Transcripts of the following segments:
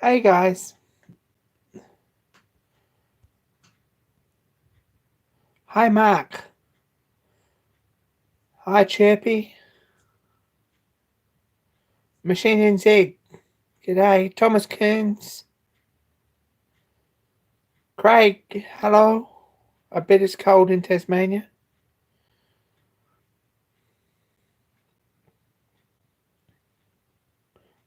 Hey guys. Hi Mark. Hi Chirpy. Machine NZ. G'day. Thomas Kearns. Craig. Hello. I bet it's cold in Tasmania.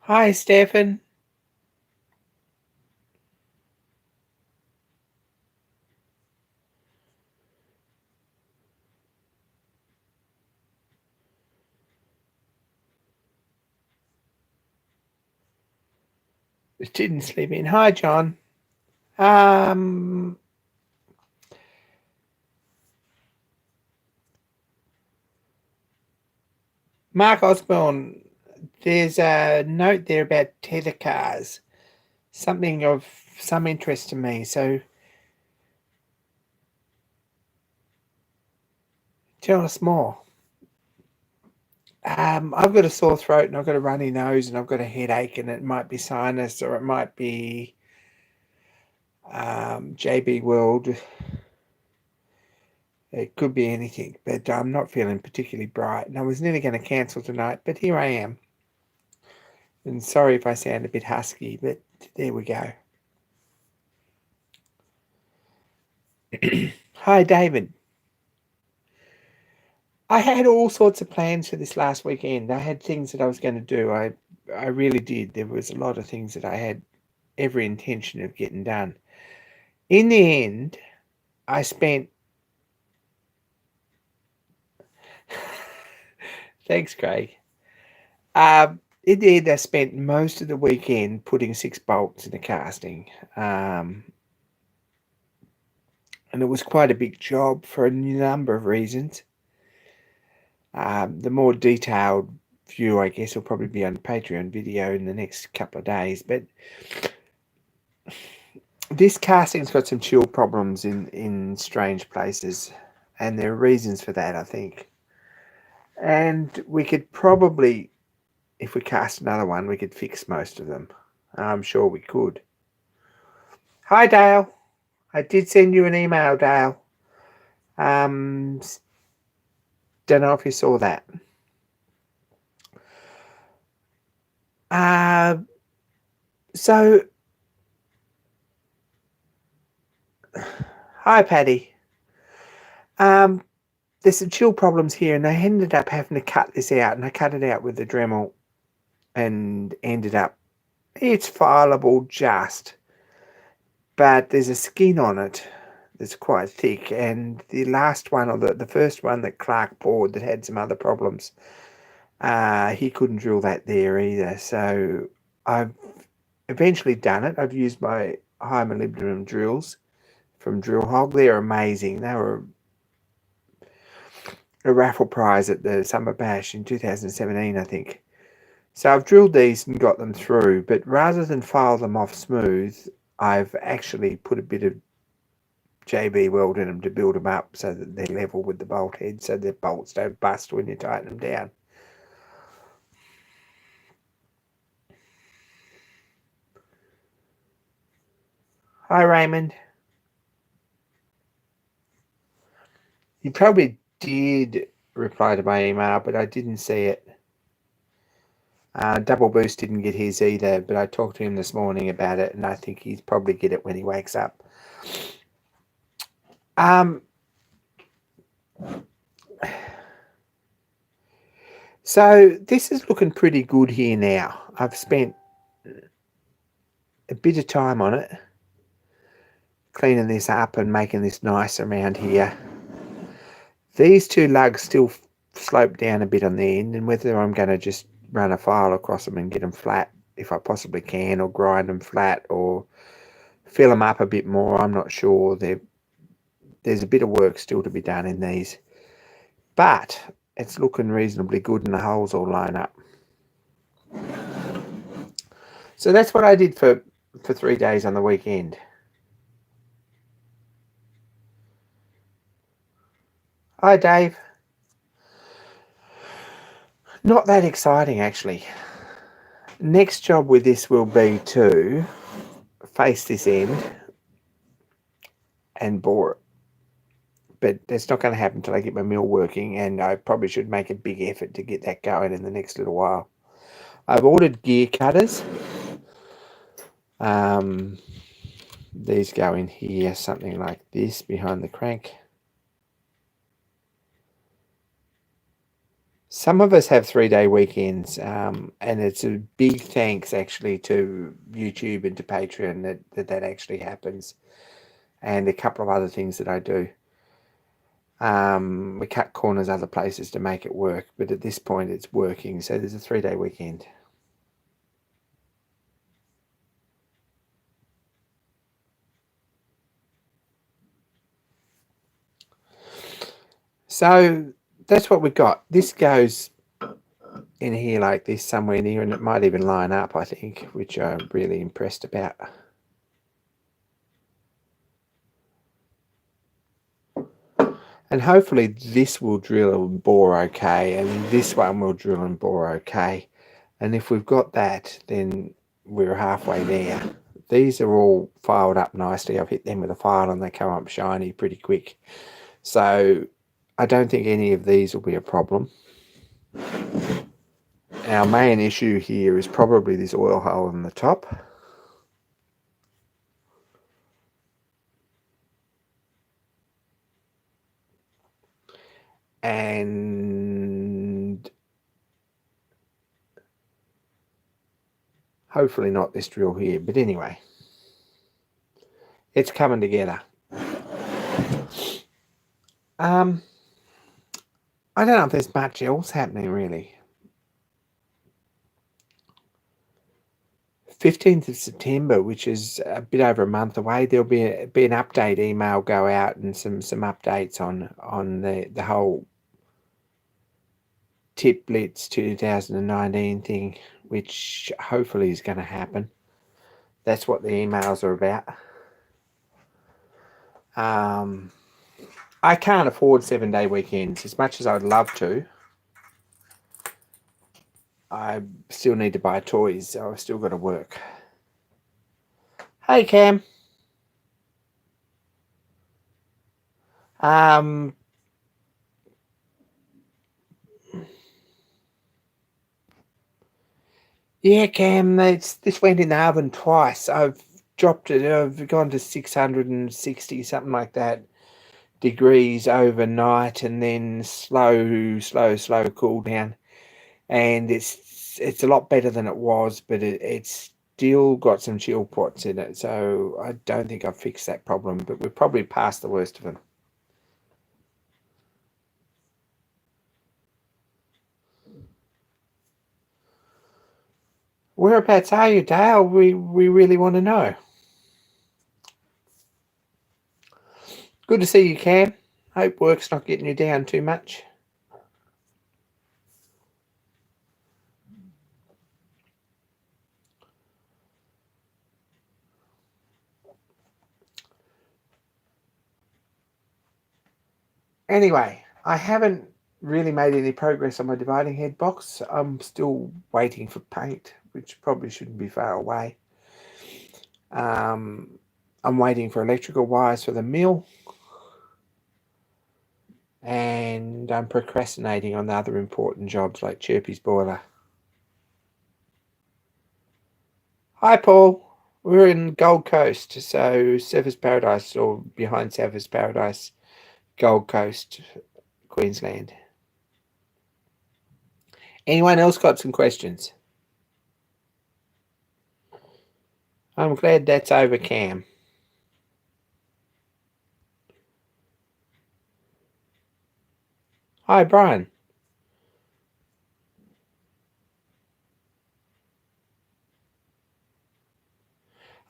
Hi Stefan. Didn't sleep in. Hi John. Mark Osborne. There's a note there about tether cars. Something of some interest to me. So tell us more. I've got a sore throat and I've got a runny nose and I've got a headache and it might be sinus or it might be JB World. It could be anything, but I'm not feeling particularly bright. And I was nearly going to cancel tonight, but here I am. And sorry if I sound a bit husky, but there we go. Hi, David. I had all sorts of plans for this last weekend. I had things that I was going to do. I really did. There was a lot of things that I had every intention of getting done. In the end, I spent. Thanks, Craig. In the end, I spent most of the weekend putting 6 bolts in the casting. And it was quite a big job for a number of reasons. The more detailed view, I guess, will probably be on Patreon video in the next couple of days. But this casting's got some chill problems in strange places. And there are reasons for that, I think. And we could probably, if we cast another one, we could fix most of them. I'm sure we could. Hi, Dale. I did send you an email, Dale. Don't know if you saw that. So, hi, Paddy. There's some chill problems here, and I ended up having to cut this out, and I cut it out with the Dremel, and ended up, it's fileable just, but there's a skin on it that's quite thick, and the last one, or the first one that Clark poured that had some other problems, he couldn't drill that there either, so I've eventually done it. I've used my high molybdenum drills from Drill Hog. They're amazing. They were a raffle prize at the Summer Bash in 2017, I think. So I've drilled these and got them through, but rather than file them off smooth, I've actually put a bit of JB weld in them to build them up so that they're level with the bolt head, so the bolts don't bust when you tighten them down. Hi, Raymond. You probably did reply to my email, but I didn't see it. Double Boost didn't get his either, but I talked to him this morning about it, and I think he'd probably get it when he wakes up. So this is looking pretty good here now. I've spent a bit of time on it, cleaning this up and making this nice around here. These two lugs still slope down a bit on the end, and whether I'm going to just run a file across them and get them flat if I possibly can, or grind them flat, or fill them up a bit more, I'm not sure. There's a bit of work still to be done in these, but it's looking reasonably good and the holes all line up. So that's what I did for 3 days on the weekend. Hi, Dave. Not that exciting, actually. Next job with this will be to face this end and bore it. But that's not going to happen until I get my mill working, and I probably should make a big effort to get that going in the next little while. I've ordered gear cutters. These go in here, something like this, behind the crank. Some of us have 3-day weekends, and it's a big thanks actually to YouTube and to Patreon that actually happens, and a couple of other things that I do. We cut corners other places to make it work, but at this point it's working, so there's a 3-day weekend. So that's what we've got. This goes in here like this somewhere near, and it might even line up, I think, which I'm really impressed about. And hopefully this will drill and bore okay, and this one will drill and bore okay. And if we've got that, then we're halfway there. These are all filed up nicely. I've hit them with a file and they come up shiny pretty quick. So I don't think any of these will be a problem. Our main issue here is probably this oil hole in the top. And hopefully not this drill here, but anyway, it's coming together. I don't know if there's much else happening really. 15th of September, which is a bit over a month away, there'll be an update email go out and some updates on the whole Tip Blitz 2019 thing, which hopefully is going to happen. That's what the emails are about. I can't afford 7-day weekends as much as I'd love to. I still need to buy toys, so I've still got to work. Hey, Cam. Yeah, Cam, this went in the oven twice. I've dropped it. I've gone to 660, something like that, degrees overnight, and then slow cool down. And it's a lot better than it was, but it's still got some chill pots in it. So I don't think I've fixed that problem, but we're probably past the worst of them. Whereabouts are you, Dale? We really want to know. Good to see you, Cam. Hope work's not getting you down too much. Anyway, I haven't really made any progress on my dividing head box. I'm still waiting for paint, which probably shouldn't be far away. I'm waiting for electrical wires for the mill. And I'm procrastinating on the other important jobs like Chirpy's boiler. Hi, Paul. We're in Gold Coast, so Surfers Paradise, or behind Surfers Paradise, Gold Coast, Queensland. Anyone else got some questions? I'm glad that's over, Cam. Hi, Brian.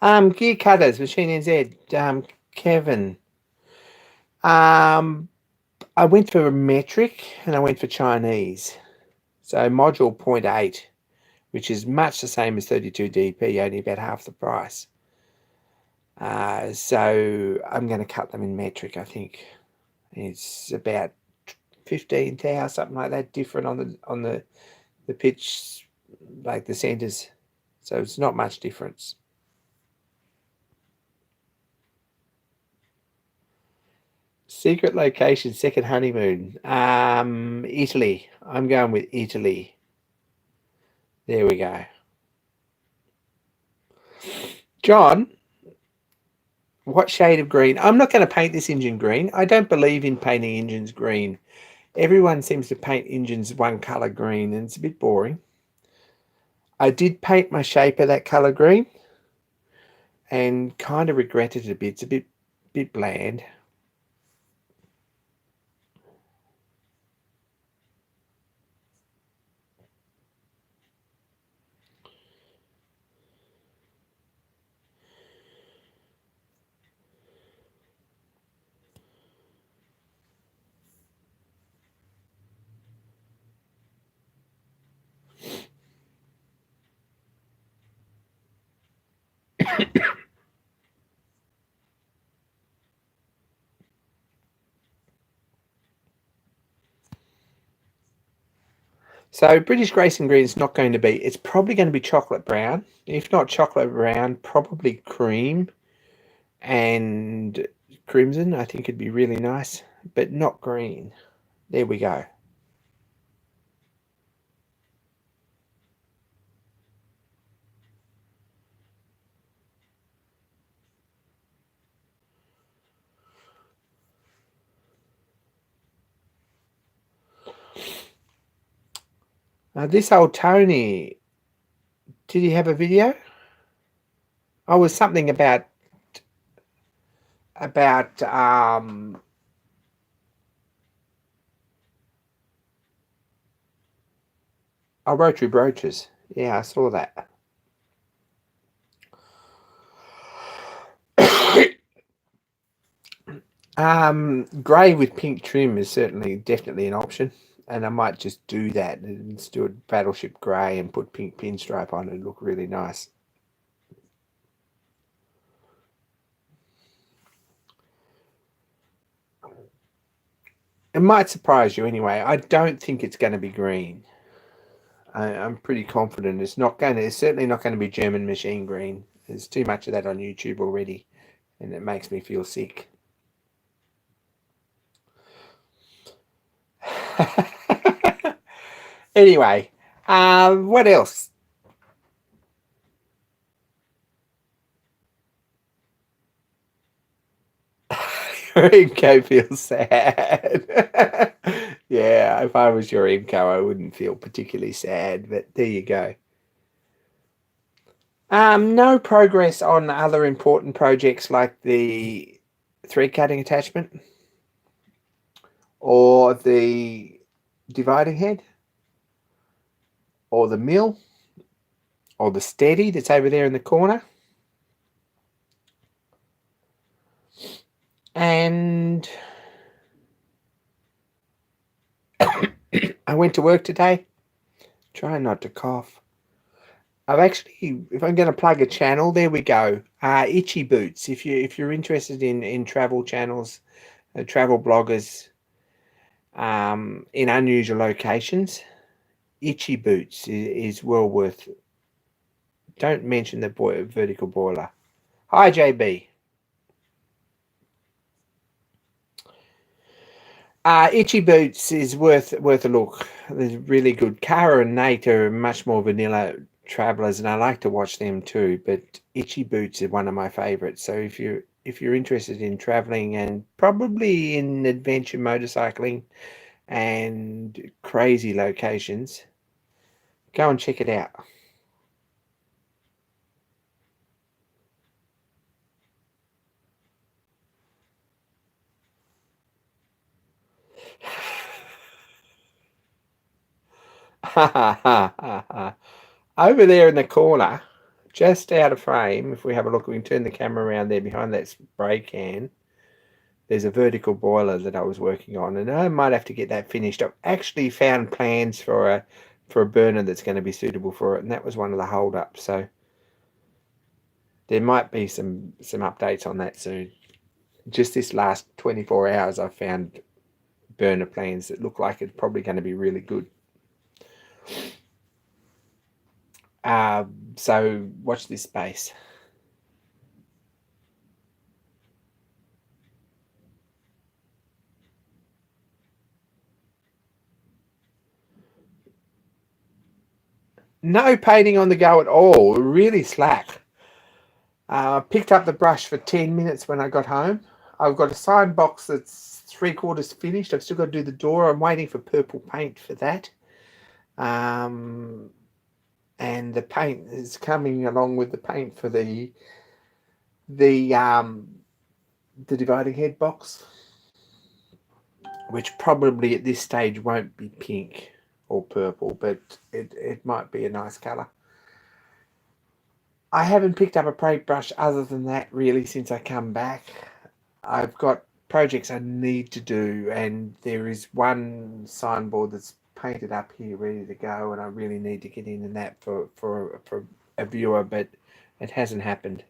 Gear cutters, Machine NZ, Kevin. I went for metric and I went for Chinese. So module 0.8, which is much the same as 32DP, only about half the price. So I'm going to cut them in metric, I think. It's about 15 thou, something like that, different on the pitch, like the centers. So it's not much difference. Secret location, second honeymoon. Italy. I'm going with Italy. There we go. John, what shade of green? I'm not going to paint this engine green. I don't believe in painting engines green. Everyone seems to paint engines one colour green, and it's a bit boring. I did paint my shaper that colour green and kind of regretted it a bit. It's a bit bland. So British Racing Green is not going to be, it's probably going to be chocolate brown. If not chocolate brown, probably cream and crimson. I think it'd be really nice, but not green. There we go. This old Tony, did he have a video? Oh, it was something about rotary brooches. Yeah, I saw that. Grey with pink trim is definitely an option, and I might just do that and just do a battleship grey and put pink pinstripe on it. It'd look really nice. It might surprise you anyway. I don't think it's going to be green. I'm pretty confident it's not going to. It's certainly not going to be German machine green. There's too much of that on YouTube already, and it makes me feel sick. Anyway, what else? Your Imco feels sad. Yeah, if I was your Imco, I wouldn't feel particularly sad, but there you go. No progress on other important projects like the thread cutting attachment or the dividing head or the mill or the steady that's over there in the corner. And I went to work today. Trying not to cough. I've actually, if I'm going to plug a channel, there we go. Itchy Boots. If you're interested in travel channels, travel bloggers, in unusual locations, Itchy Boots is well worth. Don't mention the vertical boiler. Hi JB. Itchy Boots is worth a look. They're really good. Cara and Nate are much more vanilla travelers, and I like to watch them too. But Itchy Boots is one of my favorites. So if you're interested in traveling and probably in adventure motorcycling and crazy locations, go and check it out. Over there in the corner, just out of frame, if we have a look, we can turn the camera around there behind that spray can. There's a vertical boiler that I was working on, and I might have to get that finished. I've actually found plans for a burner that's going to be suitable for it, and that was one of the hold-ups. So there might be some updates on that soon. Just this last 24 hours, I've found burner plans that look like it's probably going to be really good. So watch this space. No painting on the go at all. Really slack. Picked up the brush for 10 minutes when I got home. I've got a sign box that's 3/4 finished. I've still got to do the door. I'm waiting for purple paint for that. And the paint is coming along with the paint for the dividing head box, which probably at this stage won't be pink or purple, but it might be a nice colour. I haven't picked up a paintbrush other than that really since I come back. I've got projects I need to do, and there is one signboard that's painted up here ready to go, and I really need to get in that for a viewer, but it hasn't happened.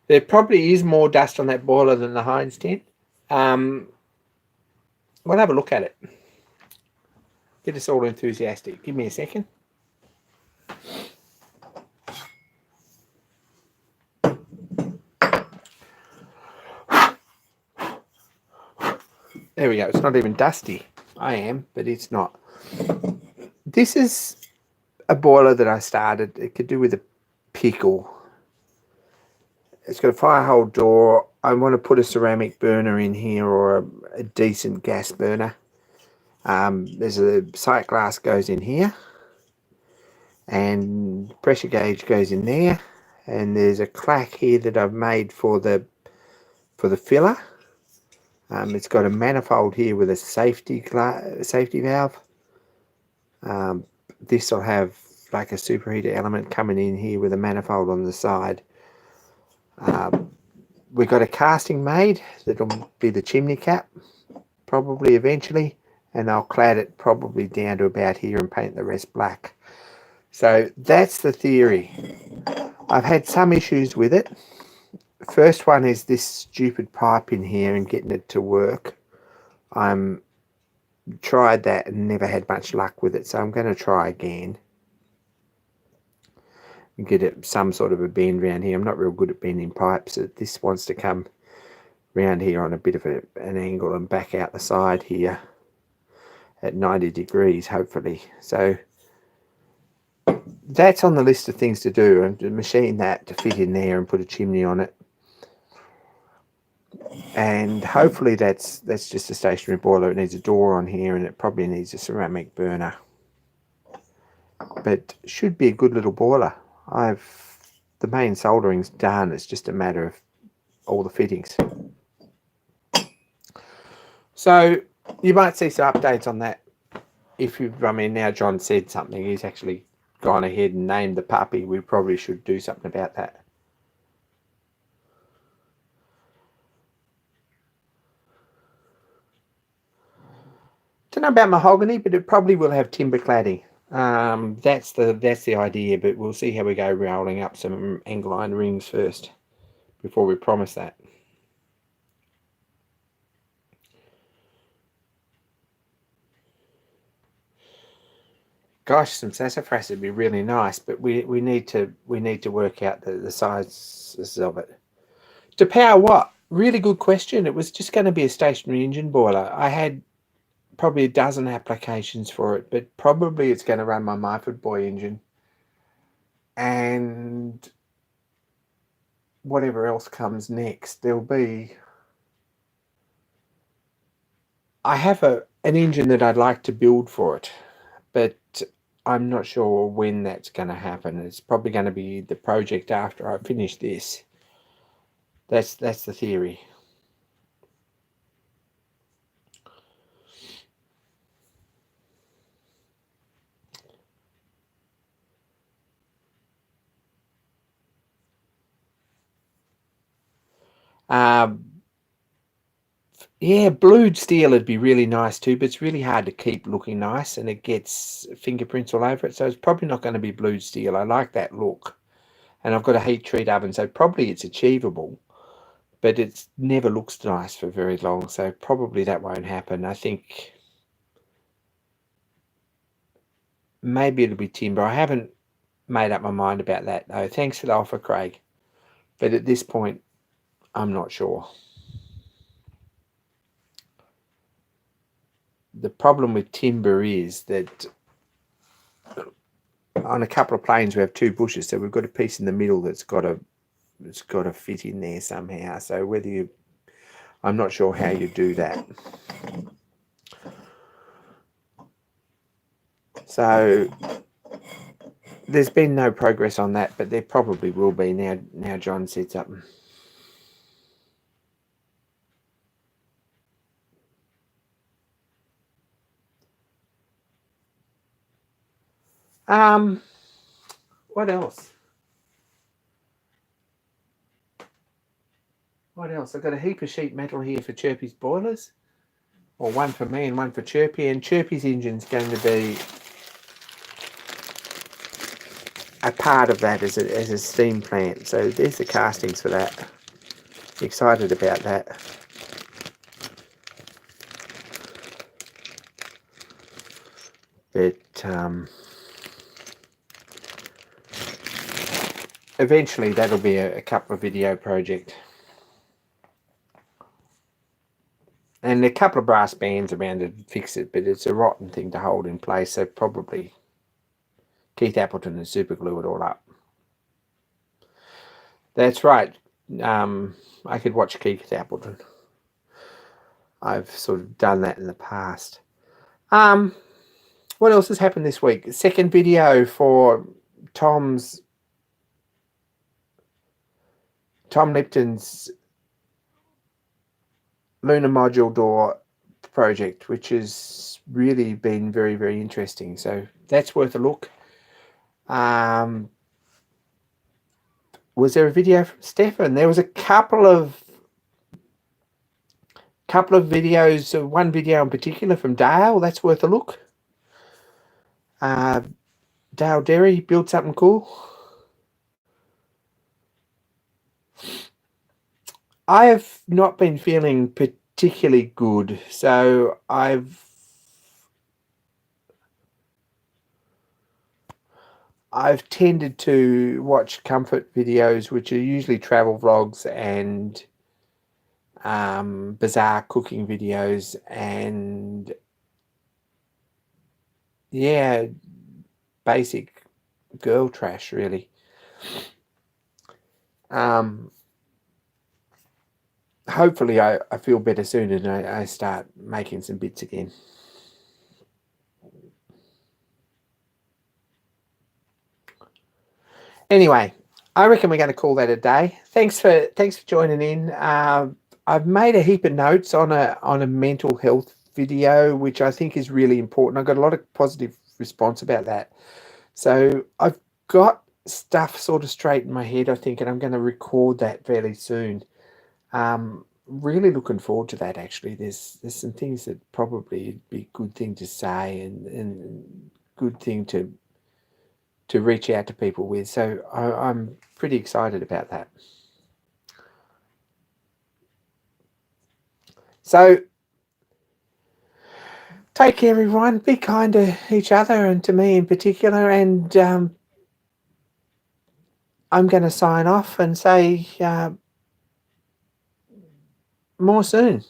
There probably is more dust on that boiler than the Heinz tin. We'll have a look at it. Get us all enthusiastic. Give me a second. There we go. It's not even dusty. I am, but it's not. This is a boiler that I started. It could do with a pickle. It's got a fire hole door. I want to put a ceramic burner in here, or a decent gas burner. There's a sight glass goes in here, and pressure gauge goes in there, and there's a clack here that I've made for the filler. It's got a manifold here with a safety valve. This will have like a superheater element coming in here with a manifold on the side. We've got a casting made that'll be the chimney cap, probably eventually, and I'll clad it probably down to about here and paint the rest black. So that's the theory. I've had some issues with it. First one is this stupid pipe in here and getting it to work. I'm tried that and never had much luck with it, so I'm going to try again and get it some sort of a bend around here. I'm not real good at bending pipes, so this wants to come round here on a bit of an angle and back out the side here at 90 degrees hopefully. So that's on the list of things to do, and to machine that to fit in there and put a chimney on it. And hopefully that's just a stationary boiler. It needs a door on here, and it probably needs a ceramic burner, but should be a good little boiler. The main soldering's done. It's just a matter of all the fittings. So you might see some updates on that. I mean, now John said something, he's actually gone ahead and named the puppy. We probably should do something about that. Don't know about mahogany, but it probably will have timber cladding. That's the idea, but we'll see how we go rolling up some angle iron rings first before we promise that. Gosh, some sassafras would be really nice, but we need to work out the sizes of it. To power what? Really good question. It was just going to be a stationary engine boiler. I had probably a dozen applications for it, but probably it's going to run my Myford Boy engine and whatever else comes next. There'll be, I have an engine that I'd like to build for it, but I'm not sure when that's going to happen. It's probably going to be the project after I finish this. That's the theory. Yeah, blued steel would be really nice too, but it's really hard to keep looking nice, and it gets fingerprints all over it. So it's probably not going to be blued steel. I like that look, and I've got a heat treat oven, so probably it's achievable, but it never looks nice for very long. So probably that won't happen. I think maybe it'll be timber. I haven't made up my mind about that though. Thanks for the offer, Craig, but at this point, I'm not sure. the problem with timber is that on a couple of planes we have two bushes, so we've got a piece in the middle that's got to fit in there somehow. So I'm not sure how you do that. So there's been no progress on that, but there probably will be now John sets up. What else? What else? I've got a heap of sheet metal here for Chirpy's boilers. Or one for me and one for Chirpy. And Chirpy's engine's going to be a part of that as a steam plant. So there's the castings for that. Excited about that. But eventually that'll be a couple of video project. And a couple of brass bands around to fix it, but it's a rotten thing to hold in place, so probably Keith Appleton and super glue it all up. That's right. I could watch Keith Appleton. I've sort of done that in the past. What else has happened this week? Second video for Tom Lipton's lunar module door project, which has really been very, very interesting. So that's worth a look. Was there a video from Stefan? There was a couple of videos, one video in particular from Dale. That's worth a look. Dale Derry built something cool. I have not been feeling particularly good, so I've tended to watch comfort videos, which are usually travel vlogs and bizarre cooking videos, and yeah, basic girl trash really. Hopefully I feel better soon and I start making some bits again. Anyway, I reckon we're going to call that a day. Thanks for joining in. I've made a heap of notes on a mental health video, which I think is really important. I got a lot of positive response about that. So I've got stuff sort of straight in my head, I think, and I'm going to record that fairly soon. Really looking forward to that, actually. There's some things that probably be a good thing to say and good thing to reach out to people with. So I'm pretty excited about that. So take care, everyone. Be kind to each other and to me in particular. And I'm going to sign off and say more soon.